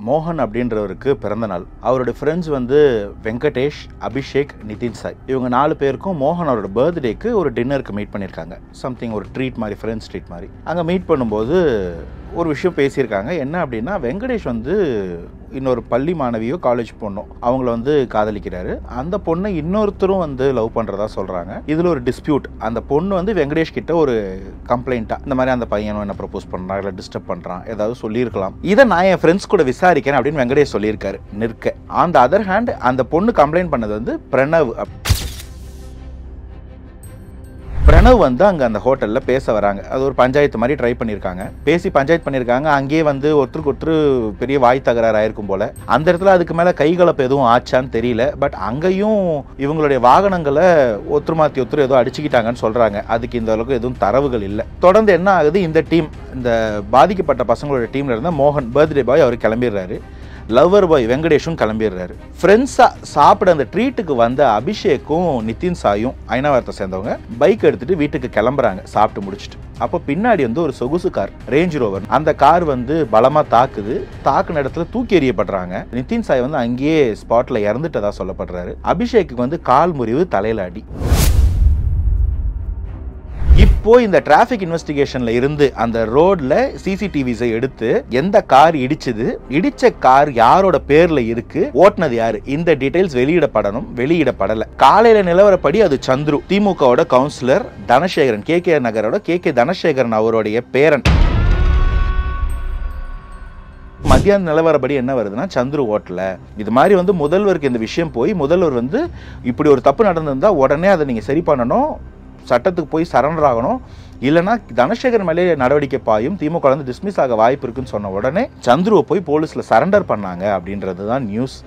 மோகன் அப்படின்றவருக்கு பிறந்த நாள். அவரோட ஃப்ரெண்ட்ஸ் வந்து வெங்கடேஷ், அபிஷேக், நிதின் சாய். இவங்க 4 பேருக்கும் மோகன் அவரோட பர்த்டேக்கு ஒரு டின்னருக்கு மீட் பண்ணியிருக்காங்க. சம்திங் ஒரு ட்ரீட் மாதிரி, ஃப்ரெண்ட்ஸ் ட்ரீட் மாதிரி. அங்கே மீட் பண்ணும்போது ஒரு விஷயம் பேசியிருக்காங்க. என்ன அப்படின்னா, வெங்கடேஷ் வந்து இன்னொரு பள்ளி மாணவியோ காலேஜ் பொண்ணோ அவங்கள வந்து காதலிக்கிறாரு. அந்த பொண்ணை இன்னொருத்தரும் வந்து லவ் பண்ணுறதா சொல்கிறாங்க. இதில் ஒரு டிஸ்பியூட். அந்த பொண்ணு வந்து வெங்கடேஷ் கிட்ட ஒரு கம்ப்ளைண்ட்டாக, இந்த மாதிரி அந்த பையனும் என்ன ப்ரப்போஸ் பண்ணுறான், இல்லை டிஸ்டர்ப் பண்ணுறான், ஏதாவது சொல்லியிருக்கலாம். இதை நான் என் ஃப்ரெண்ட்ஸ் கூட விசாரிக்கிறேன் அப்படின்னு வெங்கடேஷ் சொல்லியிருக்காரு நிற்க. ஆன் த அதர் ஹேண்ட் அந்த பொண்ணு கம்ப்ளைண்ட் பண்ணது வந்து பிரணவ். பிரணவ் வந்து அங்கே அந்த ஹோட்டலில் பேச வராங்க. அது ஒரு பஞ்சாயத்து மாதிரி ட்ரை பண்ணியிருக்காங்க. பேசி பஞ்சாயத்து பண்ணியிருக்காங்க. அங்கேயே வந்து ஒருத்தருக்கு ஒருத்தர் பெரிய வாய் தகராறு ஆயிருக்கும் போல. அந்த இடத்துல அதுக்கு மேலே கைகலப்பு எதுவும் ஆச்சான்னு தெரியல. பட் அங்கேயும் இவங்களுடைய வாகனங்களை ஒருத்தர் மாற்றி ஒருத்தர் ஏதோ அடிச்சுக்கிட்டாங்கன்னு சொல்கிறாங்க. அதுக்கு இந்த அளவுக்கு எதுவும் தரவுகள் இல்லை. தொடர்ந்து என்ன ஆகுது, இந்த டீம், இந்த பாதிக்கப்பட்ட பசங்களோட டீமில் இருந்த மோகன் பர்த்டே பாய் அவர் கிளம்பிடுறாரு. லவ்வர் பாய் வெங்கடேஷும் கிளம்பிடுறாரு. ஃப்ரெண்ட்ஸாக சாப்பிட அந்த ட்ரீட்டுக்கு வந்த அபிஷேக்கும் நிதின் சாயும் ஐநாவரத்தை சேர்ந்தவங்க பைக் எடுத்துட்டு வீட்டுக்கு கிளம்புறாங்க சாப்பிட்டு முடிச்சுட்டு. அப்போ பின்னாடி வந்து ஒரு சொகுசு கார், ரேஞ்ச் ரோவர், அந்த கார் வந்து பலமாக தாக்குது. தாக்குன இடத்துல தூக்கி எறியப்படுறாங்க. நிதின் சாய் வந்து அங்கேயே ஸ்பாட்ல இறந்துட்டதா சொல்லப்படுறாரு. அபிஷேக்கு வந்து கால் முறிவு, தலையில அடி. இப்போ இந்த டிராஃபிக் இன்வெஸ்டிகேஷன்ல இருந்து அந்த ரோட்ல சிசிடிவிஸை எடுத்து எந்த கார் இடிச்சது, இடிச்ச கார் யாரோட பேர்ல இருக்கு, ஓட்டுனது யாரு, இந்த டீடைல்ஸ் வெளியிடப்படணும். வெளியிடப்படல. காலையில நிலவரப்படி அது சந்துரு, திமுகவோட கவுன்சிலர் தனசேகரன், கே நகரோட கே தனசேகரன் அவருடைய பேரன். மத்தியான நிலவரப்படி என்ன வருதுன்னா, சந்துரு ஓட்டல. இது மாதிரி வந்து முதல்வருக்கு இந்த விஷயம் போய், முதல்வர் வந்து இப்படி ஒரு தப்பு நடந்திருந்தா உடனே அதை நீங்க சரி பண்ணணும், சட்டத்துக்கு போய் சரண்டர் ஆகணும், இல்லைன்னா தனசேகர் மேலே நடவடிக்கை பாயும், திமுக வந்து டிஸ்மிஸ் ஆக வாய்ப்பு இருக்குன்னு சொன்ன உடனே சந்துருவை போய் போலீஸ்ல சரண்டர் பண்ணாங்க அப்படின்றது தான் நியூஸ்.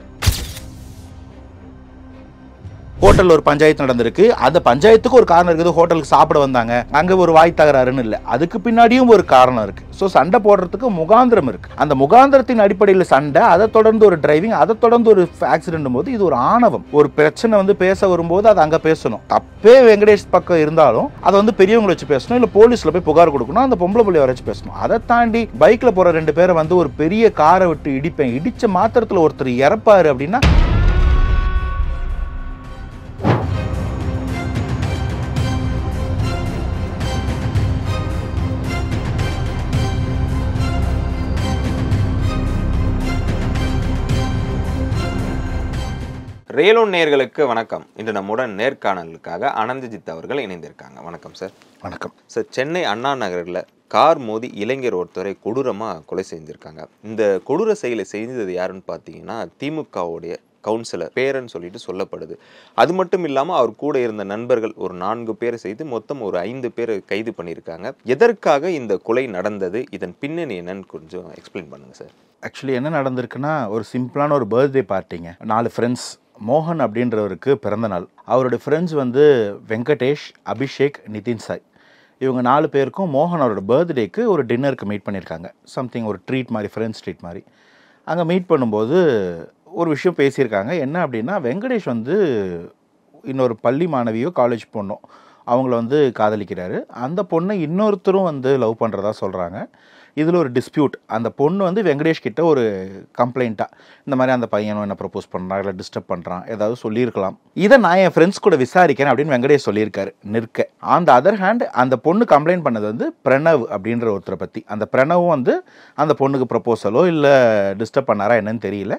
ஹோட்டல் ஒரு பஞ்சாயத்து நடந்திருக்கு. அந்த பஞ்சாயத்துக்கு ஒரு காரணம் இருக்குது. ஹோட்டலுக்கு சாப்பிட வந்தாங்க, அங்க ஒரு வாய் தகராறுன்னு இல்லை, அதுக்கு பின்னாடியும் ஒரு காரணம் இருக்கு. ஸோ சண்டை போடுறதுக்கு முகாந்திரம் இருக்கு. அந்த முகாந்திரத்தின் அடிப்படையில் சண்டை, அதை தொடர்ந்து ஒரு டிரைவிங், அதை தொடர்ந்து ஒரு ஆக்சிடென்ட் போது இது ஒரு ஆணவம். ஒரு பிரச்சனை வந்து பேச வரும்போது அதை அங்க பேசணும். தப்பே வெங்கடேஷ் பக்கம் இருந்தாலும் அதை வந்து பெரியவங்களை வச்சு பேசணும், இல்ல போலீஸ்ல போய் புகார் கொடுக்கணும், அந்த பொம்பளை பிள்ளைய வச்சு பேசணும். அதை தாண்டி பைக்ல போற 2 பேரை வந்து ஒரு பெரிய காரை விட்டு இடிப்பேன், இடிச்ச மாத்திரத்துல ஒருத்தர் இறப்பாரு அப்படின்னா ரேலோன் நேயர்களுக்கு வணக்கம். இன்று நம்முடன் நேர்காணலுக்காக அனந்தஜித் அவர்கள் இணைந்திருக்காங்க. வணக்கம் சார். வணக்கம் சார். சென்னை அண்ணா நகரில் கார் மோதி இளைஞர் ஒருத்தரை கொடூரமாக கொலை செஞ்சுருக்காங்க. இந்த கொடூர செயலை செய்தது யாருன்னு பார்த்தீங்கன்னா, திமுகவுடைய கவுன்சிலர் பேரன்னு சொல்லிட்டு சொல்லப்படுது. அது மட்டும் இல்லாமல் அவர் கூட இருந்த நண்பர்கள் ஒரு 4 பேரை செய்து மொத்தம் ஒரு 5 பேர் கைது பண்ணியிருக்காங்க. எதற்காக இந்த கொலை நடந்தது, இதன் பின்னணி என்னன்னு கொஞ்சம் எக்ஸ்பிளைன் பண்ணுங்க சார். ஆக்சுவலி என்ன நடந்திருக்குன்னா, ஒரு சிம்பிளான ஒரு பர்த்டே பார்ட்டிங்க. 4 ஃப்ரெண்ட்ஸ். மோகன் அப்படின்றவருக்கு பிறந்த நாள். அவரோட ஃப்ரெண்ட்ஸ் வந்து வெங்கடேஷ், அபிஷேக், நிதின் சாய். இவங்க 4 பேருக்கும் மோகன் அவரோட பர்த்டேக்கு ஒரு டின்னருக்கு மீட் பண்ணியிருக்காங்க. சம்திங் ஒரு ட்ரீட் மாதிரி, ஃப்ரெண்ட்ஸ் ட்ரீட் மாதிரி. அங்கே மீட் பண்ணும்போது ஒரு விஷயம் பேசியிருக்காங்க. என்ன அப்படின்னா, வெங்கடேஷ் வந்து இன்னொரு பள்ளி மாணவியோ காலேஜ் பொண்ணோ அவங்கள வந்து காதலிக்கிறாரு. அந்த பொண்ணை இன்னொருத்தரும் வந்து லவ் பண்ணுறதா சொல்கிறாங்க. இதில் ஒரு டிஸ்பியூட். அந்த பொண்ணு வந்து வெங்கடேஷ் கிட்ட ஒரு கம்ப்ளைண்ட்டாக, இந்த மாதிரி அந்த பையனும் என்ன ப்ரப்போஸ் பண்ணுறான், இல்லை டிஸ்டர்ப் பண்ணுறான், ஏதாவது சொல்லியிருக்கலாம். இதை நான் என் ஃப்ரெண்ட்ஸ் கூட விசாரிக்கிறேன் அப்படின்னு வெங்கடேஷ் சொல்லியிருக்காரு நிற்க. ஆன் த அதர் ஹேண்ட் அந்த பொண்ணு கம்ப்ளைண்ட் பண்ணது வந்து பிரணவ் அப்படின்ற ஒருத்தரை பற்றி. அந்த பிரணவும் வந்து அந்த பொண்ணுக்கு ப்ரப்போசலோ இல்லை டிஸ்டர்ப் பண்ணாரா என்னன்னு தெரியல.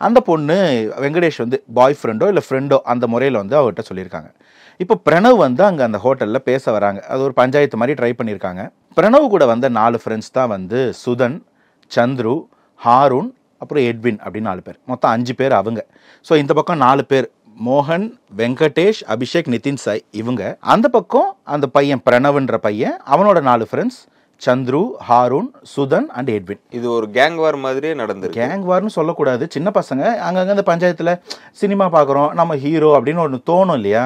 அந்த பொண்ணு வெங்கடேஷ் வந்து பாய் ஃப்ரெண்டோ இல்லை ஃப்ரெண்டோ அந்த முறையில் வந்து அவர்கிட்ட சொல்லியிருக்காங்க. இப்போ பிரணவ் வந்து அங்கே அந்த ஹோட்டலில் பேச வராங்க. அது ஒரு பஞ்சாயத்து மாதிரி ட்ரை பண்ணியிருக்காங்க. பிரணவ் கூட வந்த 4 ஃப்ரெண்ட்ஸ் தான் வந்து சுதன், சந்துரு, ஹாரூன், அப்புறம் எட்வின் அப்படின்னு 4 பேர். மொத்தம் 5 பேர் அவங்க. ஸோ இந்த பக்கம் 4 பேர், மோகன், வெங்கடேஷ், அபிஷேக், நிதின் சாய் இவங்க. அந்த பக்கம் அந்த பையன் பிரணவ்ன்ற பையன், அவனோட 4 friends Chandru, Haroon, Sudhan and Edwin. இது ஒரு கேங் வார் மாதிரியே நடந்தது. கேங் வார்னு சொல்லக்கூடாது, சின்ன பசங்க அங்கங்கே இந்த பஞ்சாயத்தில் சினிமா பார்க்குறோம், நம்ம ஹீரோ அப்படின்னு ஒன்று தோணும் இல்லையா.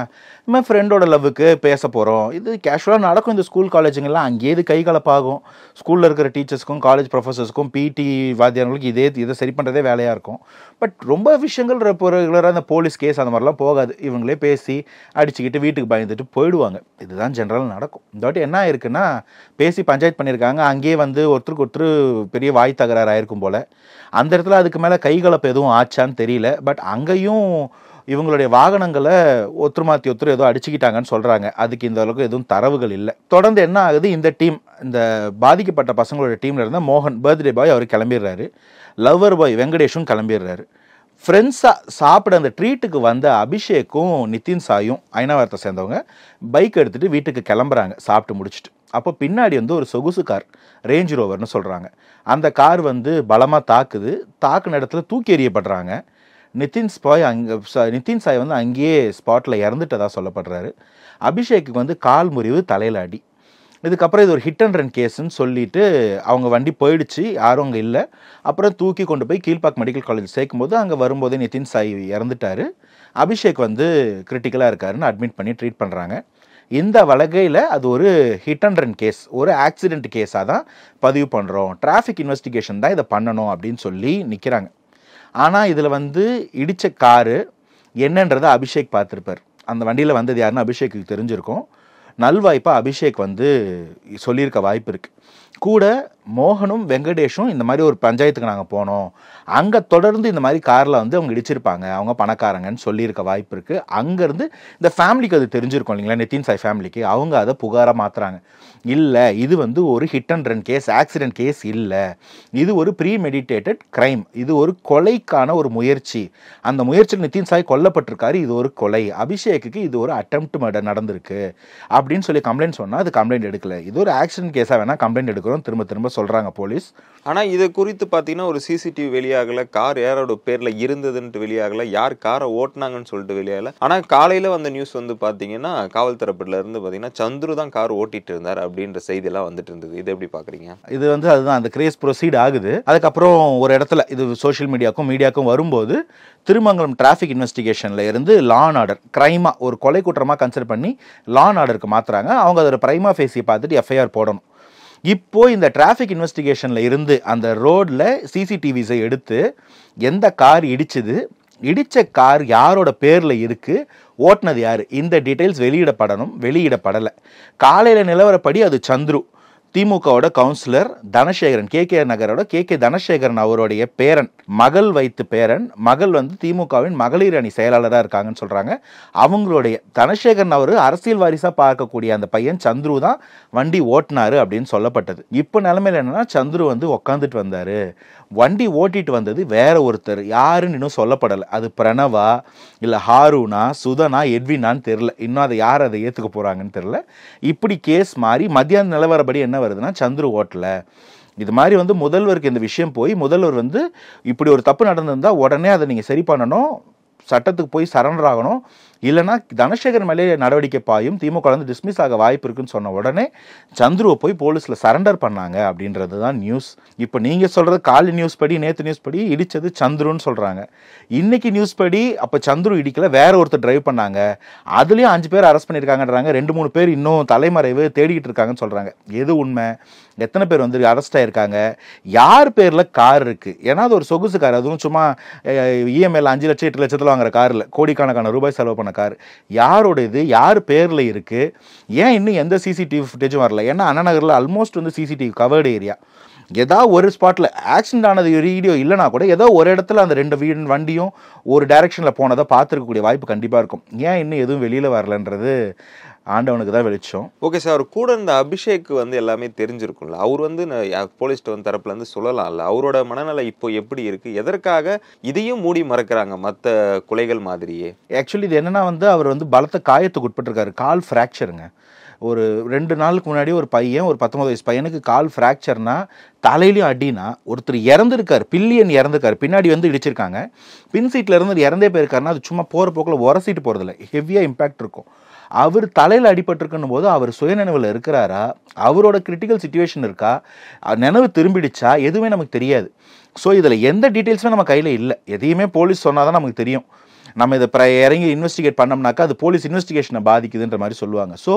நம்ம ஃப்ரெண்டோட லவ்வுக்கு பேச போகிறோம், இது கேஷுவலாக நடக்கும். இந்த ஸ்கூல் காலேஜுங்கெல்லாம் அங்கேயே இது கைகலப்பாகும். ஸ்கூலில் இருக்கிற டீச்சர்ஸ்க்கும் காலேஜ் ப்ரொஃபஸர்ஸ்க்கும் பிடி வாத்தியார்களுக்கும் இதை சரி பண்ணுறதே வேலையாக இருக்கும். பட் ரொம்ப விஷயங்கள் ரெகுலராக இந்த போலீஸ் கேஸ் அந்த மாதிரிலாம் போகாது. இவங்களே பேசி அடிச்சுக்கிட்டு வீட்டுக்கு பயந்துட்டு போயிடுவாங்க. இதுதான் ஜென்ரலாக நடக்கும். இந்த வாட்டி என்ன ஆயிருக்குன்னா, பேசி பஞ்சாயத்து பண்ணியிருக்காங்க. அங்கேயே வந்து ஒருத்தருக்கு ஒருத்தர் பெரிய வாய் தகராறு ஆயிருக்கும் போல். அந்த இடத்துல அதுக்கு மேலே கைகலப்பு எதுவும் ஆச்சான்னு தெரியல. பட் அங்கேயும் இவங்களுடைய வாகனங்களை ஒருத்தர் மாற்றி ஒருத்தர் ஏதோ அடிச்சுக்கிட்டாங்கன்னு சொல்கிறாங்க. அதுக்கு இந்த அளவுக்கு எதுவும் தரவுகள் இல்லை. தொடர்ந்து என்ன ஆகுது, இந்த டீம், இந்த பாதிக்கப்பட்ட பசங்களோட டீமில் இருந்த மோகன் பர்த்டே பாய் அவர் கிளம்பிடுறாரு. லவ்வர் பாய் வெங்கடேஷும் கிளம்பிடுறாரு. ஃப்ரெண்ட்ஸாக சாப்பிட அந்த ட்ரீட்டுக்கு வந்த அபிஷேக்கும் நிதின் சாயும் ஐநாவரத்தை சேர்ந்தவங்க பைக் எடுத்துகிட்டு வீட்டுக்கு கிளம்புறாங்க சாப்பிட்டு முடிச்சுட்டு. அப்போ பின்னாடி வந்து ஒரு சொகுசு கார், ரேஞ்ச் ரோவர்னு சொல்கிறாங்க, அந்த கார் வந்து பலமாக தாக்குன இடத்துல தூக்கி எறியப்படுறாங்க. நிதின் சாய் வந்து அங்கேயே ஸ்பாட்டில் இறந்துட்டதா சொல்லப்படுறாரு. அபிஷேக்கு வந்து கால் முறிவு, தலையில் அடி. இதுக்கப்புறம் இது ஒரு ஹிட் அண்ட் ரன் கேஸுன்னு சொல்லிட்டு அவங்க வண்டி போயிடுச்சு, யாரும் அங்கே இல்லை. அப்புறம் தூக்கி கொண்டு போய் கீழ்பாக் மெடிக்கல் காலேஜ் சேர்க்கும்போது அங்கே வரும்போதே நிதின் சாய் இறந்துட்டார். அபிஷேக் வந்து கிரிட்டிக்கலாக இருக்காருன்னு அட்மிட் பண்ணி ட்ரீட் பண்ணுறாங்க. இந்த வழக்கையில் அது ஒரு ஹிட் அண்ட் ரன் கேஸ், ஒரு ஆக்சிடென்ட் கேஸாக தான் பதிவு பண்ணுறோம், டிராஃபிக் இன்வெஸ்டிகேஷன் தான் இதை பண்ணணும் அப்படின்னு சொல்லி நிற்கிறாங்க. ஆனால் இதில் வந்து இடித்த காரு என்னன்றதை அபிஷேக் பார்த்துருப்பார். அந்த வண்டியில் வந்தது யாருன்னு அபிஷேக்கு தெரிஞ்சிருக்கும். நல்வாய்ப்பாக அபிஷேக் வந்து சொல்லியிருக்க வாய்ப்பு இருக்குது. கூட மோகனும் வெங்கடேஷும் இந்த மாதிரி ஒரு பஞ்சாயத்துக்கு நாங்கள் போனோம், அங்கே தொடர்ந்து இந்த மாதிரி காரில் வந்து அவங்க இடிச்சிருப்பாங்க, அவங்க பணக்காரங்கன்னு சொல்லியிருக்க வாய்ப்பு இருக்குது. அங்கேருந்து இந்த ஃபேமிலிக்கு அது தெரிஞ்சிருக்கும் இல்லைங்களா, நிதின் சாய் ஃபேமிலிக்கு. அவங்க அதை புகாராக மாற்றுறாங்க. இல்லை, இது வந்து ஒரு hit and run case, accident case இல்லை, இது ஒரு ப்ரீ மெடிடேட்டட் கிரைம், இது ஒரு கொலைக்கான ஒரு முயற்சி, அந்த முயற்சியில் நிதின் சாய் கொல்லப்பட்டிருக்காரு, இது ஒரு கொலை, அபிஷேக்கு இது ஒரு அட்டெம்ப்ட் மர்டர் நடந்திருக்கு அப்படின்னு சொல்லி கம்ப்ளைண்ட் சொன்னால் அது கம்ப்ளைண்ட் எடுக்கல, இது ஒரு ஆக்சிடென்ட் கேஸாக வேணால் கம்ப்ளைண்ட் எடுக்கிறோம் திரும்ப திரும்ப சொல்கிறாங்க போலீஸ். ஆனால் இது குறித்து பார்த்தீங்கன்னா ஒரு சிசிடிவி வெளியாகலை, கார் யாரோட பேரில் இருந்ததுன்ட்டு வெளியாகலை, யார் காரை ஓட்டினாங்கன்னு சொல்லிட்டு வெளியாகலை. ஆனால் காலையில் வந்த நியூஸ் வந்து பார்த்தீங்கன்னா காவல் தரப்புல இருந்து பார்த்தீங்கன்னா சந்துரு தான் கார் ஓட்டிட்டு இருந்தார் அப்படின்ற செய்தியெல்லாம் வந்துட்டு இருந்தது. இது எப்படி பார்க்குறீங்க? இது வந்து அதுதான் அந்த கிரேஸ் ப்ரொசீட் ஆகுது. அதுக்கப்புறம் ஒரு இடத்துல இது சோஷியல் மீடியாக்கும் வரும்போது திருமங்கலம் டிராஃபிக் இன்வெஸ்டிகேஷனில் இருந்து லா அண்ட் ஆர்டர் கிரைமாக ஒரு கொலை குற்றமாக கன்சிடர் பண்ணி லா அண்ட் ஆர்டருக்கு மாற்றுறாங்க. அவங்க அதோட பிரைமா ஃபேஸி பார்த்துட்டு எஃப்ஐஆர் போடணும். இப்போ இந்த டிராஃபிக் இன்வெஸ்டிகேஷனில் இருந்து அந்த ரோடில் சிசிடிவிஸை எடுத்து எந்த கார் இடித்த கார் யாரோட பேரில் இருக்குது, ஓட்டுனது யார், இந்த டீட்டெயில்ஸ் வெளியிடப்படலை. காலையில் நிலவரப்படி அது சந்துரு, திமுகவோட கவுன்சிலர் தனசேகரன், கே நகரோட கே தனசேகரன் அவருடைய பேரன், மகள் வந்து திமுகவின் மகளிர் அணி செயலாளராக இருக்காங்கன்னு சொல்கிறாங்க. அவங்களுடைய தனசேகரன் அவர் அரசியல் வாரிசாக பார்க்கக்கூடிய அந்த பையன் சந்துரு தான் வண்டி ஓட்டினாரு அப்படின்னு சொல்லப்பட்டது. இப்போ நிலைமையில் என்னன்னா, சந்துரு வந்து உக்காந்துட்டு வந்தார், வண்டி ஓட்டிட்டு வந்தது வேற ஒருத்தர், யாருன்னு இன்னும் சொல்லப்படலை. அது பிரணவா இல்லை ஹாரூனா சுதனா எட்வினான்னு தெரில, இன்னும் அதை ஏற்றுக்க போகிறாங்கன்னு தெரில. இப்படி கேஸ் மாறி மத்தியான நிலவரப்படி என்ன வருதுன்னா, சந்துரு ஓட்டல. இது மாதிரி வந்து முதல்வருக்கு இந்த விஷயம் போய் முதல்வர் வந்து இப்படி ஒரு தப்பு நடந்திருந்தால் உடனே அதை நீங்கள் சரி பண்ணணும், சட்டத்துக்கு போய் சரண்டர் ஆகணும், இல்லைனா தனசேகர் மேலே நடவடிக்கை பாயும், திமுக வந்து டிஸ்மிஸ் ஆக வாய்ப்பு இருக்குன்னு சொன்ன உடனே சந்துருவை போய் போலீஸில் சரண்டர் பண்ணாங்க அப்படின்றது தான் நியூஸ். இப்போ நீங்கள் சொல்கிறது காலை நியூஸ் படி, நேற்று நியூஸ் படி இடித்தது சந்துருன்னு சொல்கிறாங்க. இன்றைக்கி நியூஸ் படி அப்போ சந்துரு இடிக்கல, வேற ஒருத்தர் டிரைவ் பண்ணாங்க, அதுலேயும் 5 பேர் அரெஸ்ட் பண்ணியிருக்காங்கன்றாங்க, 2-3 பேர் இன்னும் தலைமறைவு தேடிக்கிட்டு இருக்காங்கன்னு சொல்கிறாங்க. எது உண்மை, எத்தனை பேர் வந்து அரெஸ்ட் ஆகிருக்காங்க, யார் பேரில் கார் இருக்குது? ஏன்னா அது ஒரு சொகுசு கார், அதுவும் சும்மா இஎம்ஐயில் 5 லட்சம் 8 லட்சத்தில் வாங்குற காரில் கோடிக்கணக்கான ரூபாய் செலவு பண்ண கார், யாரோட இது, யார் பேரில் இருக்குது, ஏன் இன்னும் எந்த சிசிடிவி ஃபுட்டேஜும் வரல? ஏன்னா அண்ணா நகரில் ஆல்மோஸ்ட் வந்து சிசிடிவி கவர்டு ஏரியா. ஏதாவது ஒரு ஸ்பாட்டில் ஆக்சிடென்ட் ஆனது வீடியோ இல்லைனா கூட ஏதோ ஒரு இடத்துல அந்த 2 வண்டியும் ஒரு டைரெக்ஷனில் போனதை பார்த்துருக்கக்கூடிய வாய்ப்பு கண்டிப்பாக இருக்கும். ஏன் இன்னும் எதுவும் வெளியில் வரலன்றது ஆண்டவனுக்கு தான் வெளிச்சம். ஓகே சார், அவர் கூட இருந்த அபிஷேக் வந்து எல்லாமே தெரிஞ்சிருக்கும்ல, அவர் வந்து போலீஸ் தரப்புல இருந்து சொல்லலாம்ல, அவரோட மனநிலை இப்போ எப்படி இருக்கு, எதற்காக இதையும் மூடி மறைக்கிறாங்க மற்ற கொலைகள் மாதிரியே? ஆக்சுவலி இது என்னன்னா வந்து அவர் வந்து பலத்த காயத்துக்கு உட்பட்டிருக்காரு, கால் ஃப்ராக்சருங்க. ஒரு 2 நாளுக்கு முன்னாடி ஒரு 19 வயசு பையனுக்கு கால் ஃப்ராக்சர்னா, தலையிலையும் அடினா, ஒருத்தர் இறந்துருக்காரு, பில்லியன் இறந்துருக்காரு, பின்னாடி வந்து இடிச்சிருக்காங்க, பின் சீட்டில் இருந்து இறந்தே போயிருக்காருன்னா அது சும்மா போகிற போக்கில் உரசிட்டு போகிறதில்ல, ஹெவியாக இம்பேக்ட் இருக்கும். அவர் தலையில் அடிபட்டிருக்குன்னும் போது அவர் சுயநினைவில் இருக்கிறாரா, அவரோட கிரிட்டிக்கல் சிச்சுவேஷன் இருக்கா, நினைவு திரும்பிடுச்சா, எதுவுமே நமக்கு தெரியாது. ஸோ இதில் எந்த டீட்டெயில்ஸுமே நம்ம கையில் இல்லை. எதையுமே போலீஸ் சொன்னால் தான் நமக்கு தெரியும். நம்ம இதை இறங்கி இன்வெஸ்டிகேட் பண்ணோம்னாக்கா அது போலீஸ் இன்வெஸ்டிகேஷனை பாதிக்குதுன்ற மாதிரி சொல்லுவாங்க. ஸோ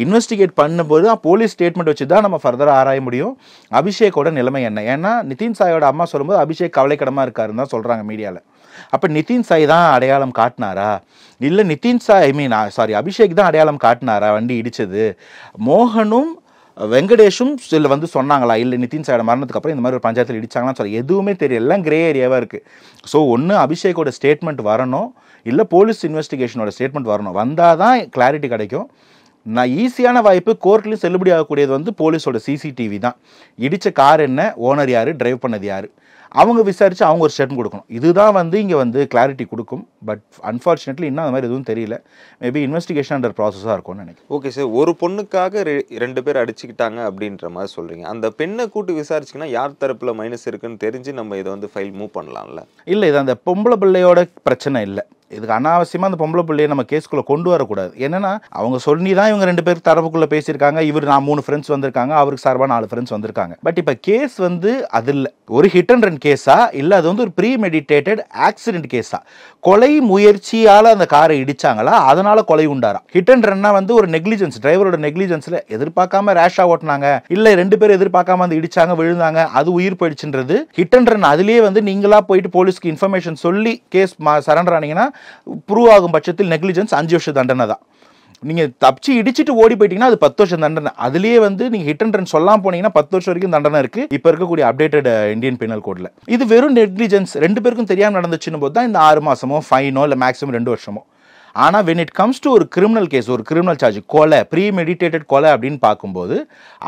இன்வெஸ்டிகேட் பண்ணும்போது போலீஸ் ஸ்டேட்மெண்ட் வச்சு தான் நம்ம ஃபர்தராக ஆராய முடியும் அபிஷேக்கோட நிலைமை என்ன. ஏன்னா நிதின் சாயோட அம்மா சொல்லும்போது அபிஷேக் கவலைக்கிடமாக இருக்காருன்னு தான் சொல்கிறாங்க மீடியாவில். அப்போ நிதின் சாய் தான் அடையாளம் காட்டினாரா, இல்லை அபிஷேக் தான் அடையாளம் காட்டினாரா வண்டி இடித்தது? மோகனும் வெங்கடேஷும் சில வந்து சொன்னாங்களா இல்லை நிதின் சாயோட மரணத்துக்கு அப்புறம் இந்த மாதிரி ஒரு பஞ்சாயத்தில் இடிச்சாங்களான்னு சொல்ல எதுவுமே தெரியல, எல்லாம் கிரே ஏரியாவாக இருக்குது. ஸோ ஒன்று அபிஷேக்கோட ஸ்டேட்மெண்ட் வரணும், இல்லை போலீஸ் இன்வெஸ்டிகேஷனோட ஸ்டேட்மெண்ட் வரணும். வந்தால் தான் கிளாரிட்டி கிடைக்கும். நான் ஈஸியான வாய்ப்பு கோர்ட்லையும் செல்லுபடி ஆகக்கூடியது வந்து போலீஸோட சிசிடிவி தான். இடித்த கார் என்ன, ஓனர் யார், டிரைவ் பண்ணது யார், அவங்க விசாரித்து அவங்க ஒரு ஸ்டேட்மெண்ட் கொடுக்கணும். இதுதான் வந்து இங்கே வந்து கிளாரிட்டி கொடுக்கும். பட் அன்ஃபார்ச்சுனேட்லி இன்னும் அந்த மாதிரி எதுவும் தெரியல. மேபி இன்வெஸ்டிகேஷன் அண்டர் ப்ராசஸாக இருக்கும்னு நினைக்கிறேன். ஓகே சார், ஒரு பொண்ணுக்காக 2 பேர் அடிச்சுக்கிட்டாங்க அப்படின்ற மாதிரி சொல்கிறீங்க. அந்த பெண்ணை கூட்டு விசாரிச்சிங்கன்னா யார் தரப்பில் மைனஸ் இருக்குன்னு தெரிஞ்சு நம்ம இதை வந்து ஃபைல் மூவ் பண்ணலாம்ல? இல்லை, இது அந்த பொம்பளை பிள்ளையோட பிரச்சனை இல்லை. இதுக்கு அனாவசியமாக அந்த பொம்பளை பிள்ளையை நம்ம கேஸ்குள்ளே கொண்டு வரக்கூடாது. என்னன்னா அவங்க சொல்லி தான் இவங்க 2 பேர் தரப்புக்குள்ளே பேசியிருக்காங்க. நான் 3 ஃப்ரெண்ட்ஸ் வந்திருக்காங்க, அவருக்கு சார்பாக 4 ஃப்ரெண்ட்ஸ் வந்திருக்காங்க. பட் இப்போ கேஸ் வந்து அது இல்லை, ஒரு ஹிட் அண்ட் ரன் கேஸா இல்லை அது வந்து ஒரு ப்ரீ மெடிடேட்டட் ஆக்சிடென்ட் கேஸா, கொலை முயற்சியால் அந்த காரை இடிச்சாங்களா, அதனால கொலை உண்டாரா? ஹிட் அண்ட் ரன்னா வந்து ஒரு நெக்லிஜென்ஸ், டிரைவரோட நெக்லிஜென்ஸில் எதிர்பார்க்காம ரேஷா ஓட்டினாங்க, இல்லை 2 பேர் எதிர்பார்க்காம வந்து இடிச்சாங்க, விழுந்தாங்க, அது உயிர் போயிடுச்சுன்றது ஹிட் அண்ட் ரன். அதுலேயே வந்து நீங்களா போயிட்டு போலீஸ்க்கு இன்ஃபர்மேஷன் சொல்லி கேஸ் சரண்டர் ஆனீங்கன்னா ப்ரூவ் ஆகும் பட்சத்தில் நெக்லிஜென்ஸ் 5 வருஷம் தண்டனை தான். நீங்கள் தப்பிச்சு இடிச்சிட்டு ஓடி போயிட்டீங்கன்னா அது 10 வருஷம் தண்டனை. அதுலேயே வந்து நீங்கள் ஹிட் அண்ட் ரன் சொல்லாமல் போனீங்கன்னா 10 வருஷம் வரைக்கும் தண்டனை இருக்குது இப்போ இருக்கக்கூடிய அப்டேட்டட் இந்தியன் பீனல் கோடில். இது வெறும் நெக்லிஜென்ஸ், 2 பேருக்கும் தெரியாமல் நடந்துச்சுன்னு போது தான் இந்த 6 மாதமோ ஃபைனோ இல்லை மேக்ஸிமம் 2 வருஷமோ. ஆனால் வென் இட் கம்ஸ் டு ஒரு கிரிமினல் கேஸ், ஒரு கிரிமினல் சார்ஜ், கொலை, ப்ரீ மெடிடேட்டட் கொலை அப்படின்னு பார்க்கும்போது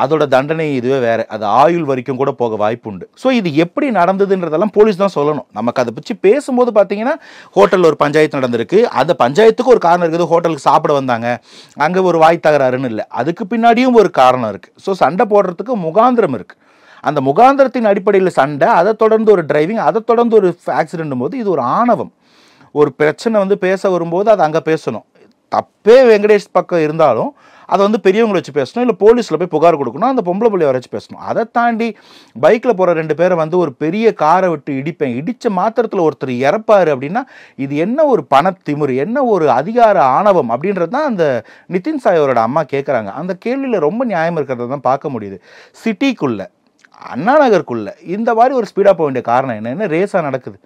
அதோட தண்டனை இதுவே வேறு, அது ஆயுள் வரைக்கும் கூட போக வாய்ப்பு உண்டு. ஸோ இது எப்படி நடந்ததுன்றதெல்லாம் போலீஸ் தான் சொல்லணும். நமக்கு அதை பற்றி பேசும்போது பார்த்தீங்கன்னா ஹோட்டலில் ஒரு பஞ்சாயத்து நடந்திருக்கு, அந்த பஞ்சாயத்துக்கு ஒரு காரணம் இருக்குது, ஹோட்டலுக்கு சாப்பிட வந்தாங்க, அங்கே ஒரு வாய் தகராறுன்னு இல்லை, அதுக்கு பின்னாடியும் ஒரு காரணம் இருக்குது. ஸோ சண்டை போடுறதுக்கு முகாந்திரம் இருக்குது. அந்த முகாந்திரத்தின் அடிப்படையில் சண்டை, அதை தொடர்ந்து ஒரு டிரைவிங், அதை தொடர்ந்து ஒரு ஆக்சிடென்ட் போது இது ஒரு ஆணவம். ஒரு பிரச்சனை வந்து பேச வரும்போது அதை அங்கே பேசணும். தப்பே வெங்கடேஷ் பக்கம் இருந்தாலும் அதை வந்து பெரியவங்களை வச்சு பேசணும், இல்லை போலீஸில் போய் புகார் கொடுக்கணும், அந்த பொம்பளை பிள்ளைய வச்சு பேசணும். அதை தாண்டி பைக்கில் போகிற 2 பேரை வந்து ஒரு பெரிய காரை விட்டு இடித்த மாத்திரத்தில் ஒருத்தர் இறப்பாரு அப்படின்னா இது என்ன ஒரு பணத்திமிரு, என்ன ஒரு அதிகார ஆணவம் அப்படின்றது தான் அந்த நிதின் சாயோட அம்மா கேட்குறாங்க. அந்த கேள்வியில் ரொம்ப நியாயம் இருக்கிறத தான் பார்க்க முடியுது. சிட்டிக்குள்ளே, அண்ணா நகருக்குள்ளே இந்த மாதிரி ஒரு ஸ்பீடாக போக வேண்டிய காரணம் என்ன ரேஸாக நடக்குது.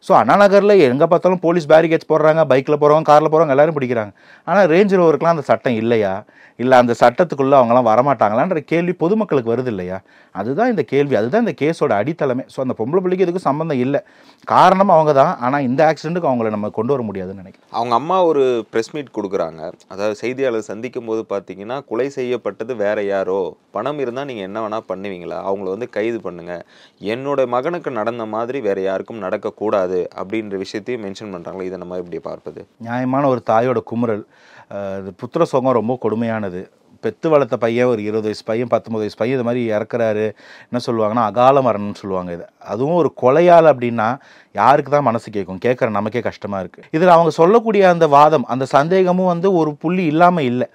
ஸோ அண்ணா நகரில் எங்கே பார்த்தாலும் போலீஸ் பேரிகேட்ஸ் போடுறாங்க, பைக்கில் போகிறவங்க, காரில் போகிறவங்க எல்லாரும் பிடிக்கிறாங்க. ஆனால் ரேஞ்ச் ரோவருக்குலாம் அந்த சட்டம் இல்லையா, இல்லை அந்த சட்டத்துக்குள்ளே அவங்களாம் வரமாட்டாங்களான்ற கேள்வி பொதுமக்களுக்கு வருது இல்லையா? அதுதான் இந்த கேள்வி, அதுதான் இந்த கேஸோட அடித்தளமே. ஸோ அந்த பொம்பளை பிள்ளைக்கு இதுக்கு சம்மந்தம் இல்லை, காரணம் அவங்க தான். ஆனால் இந்த ஆக்சிடென்ட்டுக்கு அவங்கள நம்ம கொண்டு வர முடியாதுன்னு நினைக்கிறேன். அவங்க அம்மா ஒரு ப்ரெஸ் மீட் கொடுக்குறாங்க, அதாவது செய்தியாளர் சந்திக்கும் போது பார்த்தீங்கன்னா கொலை செய்யப்பட்டது வேற யாரோ, பணம் இருந்தால் நீங்கள் என்ன வேணால் பண்ணுவீங்களா, அவங்கள வந்து கைது பண்ணுங்கள், என்னோட மகனுக்கு நடந்த மாதிரி வேற யாருக்கும் நடக்கக்கூடாது அப்படின்ற விஷயத்தையும் மென்ஷன் பண்ணுறாங்களே, இதை நம்ம எப்படி பார்ப்பது? நியாயமான ஒரு தாயோட குமுறல். புத்திர சோகம் ரொம்ப கொடுமையானது. பெத்து வளர்த்த பையன், ஒரு 20 வயசு பையன், 19 வயசு பையன் இது மாதிரி இறக்குறாரு. என்ன சொல்லுவாங்கன்னா அகால மரணம்னு சொல்லுவாங்க. இது அதுவும் ஒரு கொலையால் அப்படின்னா யாருக்கு தான் மனசு கேட்கும்? கேட்குற நமக்கே கஷ்டமாக இருக்குது. இதில் அவங்க சொல்லக்கூடிய அந்த வாதம், அந்த சந்தேகமும் வந்து ஒரு புள்ளி இல்லாமல் இல்லை.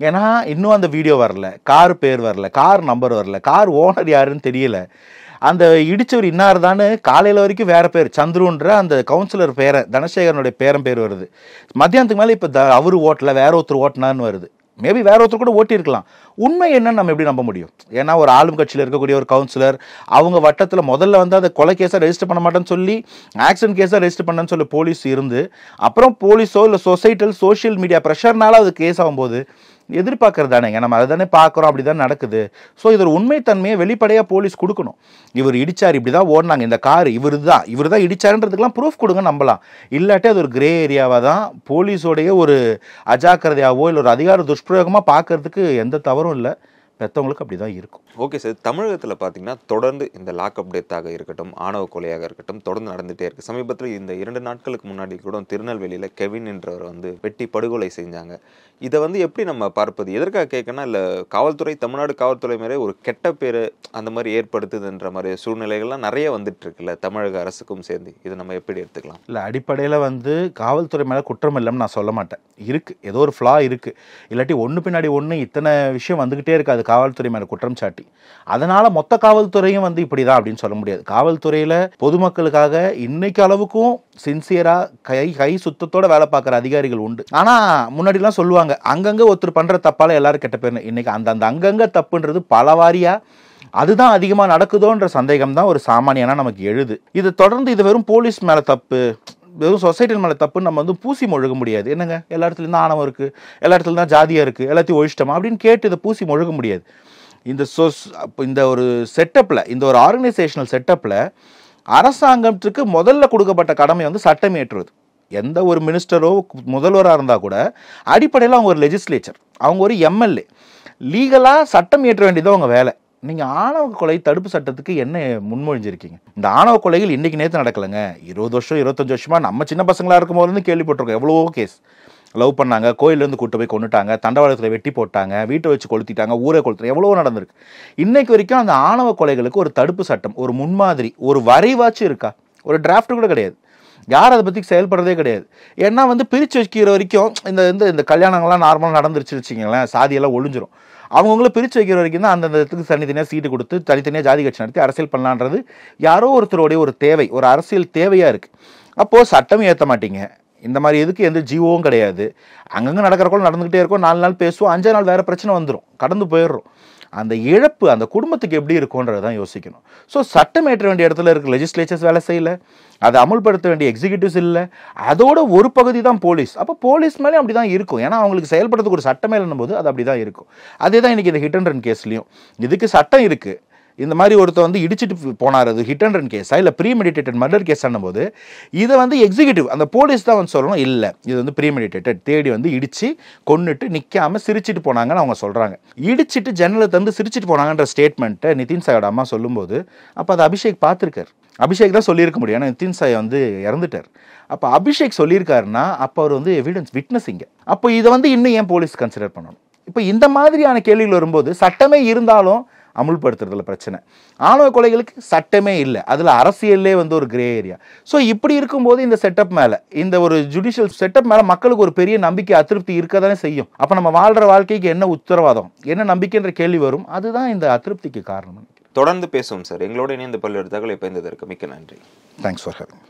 ஏன்னா இன்னும் அந்த வீடியோ வரல, கார் பேர் வரல, கார் நம்பர் வரல, கார் ஓனர் யாருன்னு தெரியல. அந்த இடிச்சவர் இன்னார் தானே காலையில் வரைக்கும் வேற பேர், சந்துருன்ற அந்த கவுன்சிலர் பேரன், தனசேகரனுடைய பேர் வருது. மத்தியானத்துக்கு மேலே இப்போ அவரு ஓட்டல, வேற ஒருத்தர் ஓட்டினான்னு வருது. மேபி வேற ஒருத்தர் கூட ஓட்டியிருக்கலாம். உண்மை என்னன்னு நம்ம எப்படி நம்ப முடியும்? ஏன்னா ஒரு ஆளும் கட்சியில் இருக்கக்கூடிய ஒரு கவுன்சிலர், அவங்க வட்டத்தில் முதல்ல வந்து அதை கொலை கேஸாக ரெஜிஸ்டர் பண்ண மாட்டேன்னு சொல்லி ஆக்சிடென்ட் கேஸாக ரெஜிஸ்டர் பண்ணேன்னு சொல்லி போலீஸ் இருந்து, அப்புறம் போலீஸோ இல்லை சொசைட்டல் சோஷியல் மீடியா ப்ரெஷர்னால அது கேஸ் ஆகும்போது எதிர்பார்க்கறது தானேங்க, நம்ம அதை தானே பார்க்குறோம், அப்படி தான் நடக்குது. ஸோ இது ஒரு உண்மைத்தன்மையை வெளிப்படையாக போலீஸ் கொடுக்கணும். இவர் இடிச்சார், இப்படி தான் ஓடினாங்க, இந்த கார் இவர் தான் இடிச்சாருன்றதுக்கெல்லாம் ப்ரூஃப் கொடுங்க நம்பலாம். இல்லாட்டி அது ஒரு கிரே ஏரியாவாக தான் போலீஸோடைய ஒரு அஜாக்கிரதையாவோ இல்லை ஒரு அதிகார துஷ்பிரயோகமாக பார்க்கறதுக்கு எந்த தவறும் இல்லை. பெற்றவங்களுக்கு அப்படி தான் இருக்கும். ஓகே சார், தமிழகத்தில் பார்த்தீங்கன்னா தொடர்ந்து இந்த லாக்அப் டெத்தாக இருக்கட்டும், ஆணவ கொலையாக இருக்கட்டும், தொடர்ந்து நடந்துகிட்டே இருக்குது. சமீபத்தில் இந்த 2 நாட்களுக்கு முன்னாடி கூட திருநெல்வேலியில் கெவின் என்றவர் வந்து வெட்டி படுகொலை செஞ்சாங்க. இதை வந்து எப்படி நம்ம பார்ப்பது? எதற்காக கேட்கணும், இல்லை காவல்துறை, தமிழ்நாடு காவல்துறை மேலே ஒரு கெட்ட பேர் அந்த மாதிரி ஏற்படுத்துதுன்ற மாதிரி சூழ்நிலைகள்லாம் நிறைய வந்துட்டு இருக்குல்ல தமிழக அரசுக்கும் சேர்ந்து, இதை நம்ம எப்படி எடுத்துக்கலாம்? இல்லை, அடிப்படையில் வந்து காவல்துறை மேலே குற்றம் இல்லைன்னு நான் சொல்ல மாட்டேன். இருக்குது, ஏதோ ஒரு ஃப்ளா இருக்குது. இல்லாட்டி ஒன்று பின்னாடி ஒன்று இத்தனை விஷயம் வந்துக்கிட்டே இருக்காது காவல்துறை மேலே குற்றம் சாட்டி. அதனால் மொத்த காவல்துறையும் வந்து இப்படி தான் அப்படின்னு சொல்ல முடியாது. காவல்துறையில் பொதுமக்களுக்காக இன்னைக்கு அளவுக்கும் சின்சியராக கை சுத்தத்தோட வேலை பார்க்குற அதிகாரிகள் உண்டு. ஆனால் முன்னாடிலாம் சொல்லுவாங்க அங்கங்கே ஒருத்தர் பண்ணுற தப்பால் எல்லாரும் கெட்ட பேர். இன்னைக்கு அந்த அங்கங்கே தப்புன்றது பலவாரியாக அதுதான் அதிகமாக நடக்குதோன்ற சந்தேகம் தான் ஒரு சாமானியனா நமக்கு எழுது. இது தொடர்ந்து இது வெறும் போலீஸ் மேலே தப்பு, வெறும் சொசைட்டி மேலே தப்புன்னு நம்ம வந்து பூசி மொழுக முடியாது. என்னங்க எல்லா இடத்துலையும் தான் ஆணவம் இருக்குது, எல்லா இடத்துலையும் தான் ஜாதியாக இருக்குது, எல்லாத்தையும் ஒழிச்சிட்டோமா அப்படின்னு கேட்டு இதை பூசி மொழுக முடியாது. இந்த ஒரு செட்டப்பில், இந்த ஒரு ஆர்கனைசேஷனல் செட்டப்பில் அரசாங்கத்துக்கு முதல்ல கொடுக்கப்பட்ட கடமை வந்து சட்டம் இயற்றுவது. எந்த ஒரு மினிஸ்டரோ முதல்வராக இருந்தால் கூட அடிப்படையில் அவங்க ஒரு லெஜிஸ்லேச்சர், அவங்க ஒரு எம்எல்ஏ, லீகலாக சட்டம் இயற்ற வேண்டியது அவங்க வேலை. நீங்கள் ஆணவ கொலை தடுப்பு சட்டத்துக்கு என்ன முன்மொழிஞ்சிருக்கீங்க? இந்த ஆணவ கொலைகள் இன்றைக்கி நேற்று நடக்கலைங்க. 20 வருஷம் 25 வருஷமாக நம்ம சின்ன பசங்களாக இருக்கும் போது கேள்விப்பட்டிருக்கோம். எவ்வளவோ கேஸ். லவ் பண்ணாங்க, கோயிலேருந்து கூட்டு போய் கொண்டுட்டாங்க, தண்டவாளத்தில் வெட்டி போட்டாங்க, வீட்டை வச்சு கொளுத்திட்டாங்க, ஊரை கொளுத்துறாங்க, எவ்வளவோ நடந்திருக்கு. இன்னைக்கு வரைக்கும் அந்த ஆணவ கொலைகளுக்கு ஒரு தடுப்பு சட்டம், ஒரு முன்மாதிரி, ஒரு வரைவாச்சும் இருக்கா? ஒரு டிராஃப்ட் கூட கிடையாது. யார் அதை பற்றி செயல்படுறதே கிடையாது. ஏன்னா வந்து பிரித்து வைக்கிற வரைக்கும் இந்த கல்யாணங்கள்லாம் நார்மலாக நடந்துருச்சு வச்சுங்களேன், சாதியெல்லாம் ஒழிஞ்சிரும். அவங்கவுங்கள பிரித்து வைக்கிற வரைக்கும் தான் அந்தந்த இடத்துக்கு தனித்தனியாக சீட்டு கொடுத்து தனித்தனியாக ஜாதி கட்சி நடத்தி அரசியல் பண்ணலான்றது யாரோ ஒருத்தருடைய ஒரு தேவை, ஒரு அரசியல் தேவையாக இருக்குது. அப்போது சட்டம் ஏற்ற மாட்டீங்க. இந்த மாதிரி எதுக்கு எந்த ஜீவோவும் கிடையாது. அங்கங்கே நடக்கிறக்குள்ள நடந்துக்கிட்டே இருக்கும். 4 நாள் பேசுவோம், 5 நாள் வேறு பிரச்சனை வந்துடும், கடந்து போயிடுறோம். அந்த இழப்பு அந்த குடும்பத்துக்கு எப்படி இருக்கும்ன்றதை தான் யோசிக்கணும். ஸோ சட்டம் ஏற்ற வேண்டிய இடத்துல இருக்க லெஜிஸ்லேச்சர்ஸ் வேலை செய்யலை, அதை அமுல்படுத்த வேண்டிய எக்ஸிக்யூட்டிவ்ஸ் இல்லை, அதோட ஒரு பகுதி தான் போலீஸ். அப்போ போலீஸ் மேலே அப்படி தான் இருக்கும். ஏன்னா அவங்களுக்கு செயல்படுறதுக்கு ஒரு சட்டம் இல்லைன்னும் போது அது அப்படி தான் இருக்கும். அதே தான் இன்றைக்கி இந்த ஹிட் அண்ட் ரன் கேஸ்லையும் இதுக்கு சட்டம் இருக்குது. இந்த மாதிரி ஒருத்தர் வந்து இடிச்சிட்டு போனார், அது ஹிட் அண்ட் ரன் கேஸா இல்லை ப்ரீமெடிட்டேட்டட் மர்டர் கேஸ் போது இதை வந்து எக்ஸிக்யூட்டிவ் அந்த போலீஸ் தான் வந்து சொல்லணும், இல்லை இது வந்து ப்ரீமெடிட்டேட்டட், தேடி வந்து இடித்து கொன்னுட்டு நிற்காமல் சிரிச்சிட்டு போனாங்கன்னு அவங்க சொல்கிறாங்க. இடிச்சிட்டு ஜன்னலை தந்து சிரிச்சிட்டு போனாங்கன்ற ஸ்டேட்மெண்ட்டை நிதின் சாயோட அம்மா சொல்லும்போது அப்போ அதை அபிஷேக் பார்த்துருக்கார். அபிஷேக் தான் சொல்லியிருக்க முடியும், ஏன்னா நிதின் சாய் வந்து இறந்துட்டார். அப்போ அபிஷேக் சொல்லியிருக்காருன்னா அப்போ அவர் வந்து எவிடன்ஸ் விட்னஸிங்க. அப்போ இதை வந்து இன்னும் ஏன் போலீஸ் கன்சிடர் பண்ணணும்? இப்போ இந்த மாதிரியான கேள்விகள் வரும்போது சட்டமே இருந்தாலும் அமுல்படுத்துறதுல பிரச்சனை. ஆணவ கொலைகளுக்கு சட்டமே இல்லை, அதில் அரசியலே வந்து ஒரு கிரே ஏரியா. ஸோ இப்படி இருக்கும்போது இந்த செட்டப் மேலே, இந்த ஒரு ஜுடிஷியல் செட்டப் மேலே மக்களுக்கு ஒரு பெரிய நம்பிக்கை அதிருப்தி இருக்க தானே செய்யும். அப்போ நம்ம வாழ்கிற வாழ்க்கைக்கு என்ன உத்தரவாதம், என்ன நம்பிக்கைன்ற கேள்வி வரும். அதுதான் இந்த அதிருப்திக்கு காரணம். தொடர்ந்து பேசுவோம் சார். எங்களோட இணைந்த பல்வேறு தகவலை பயந்ததற்கு மிக்க நன்றி. Thanks for having.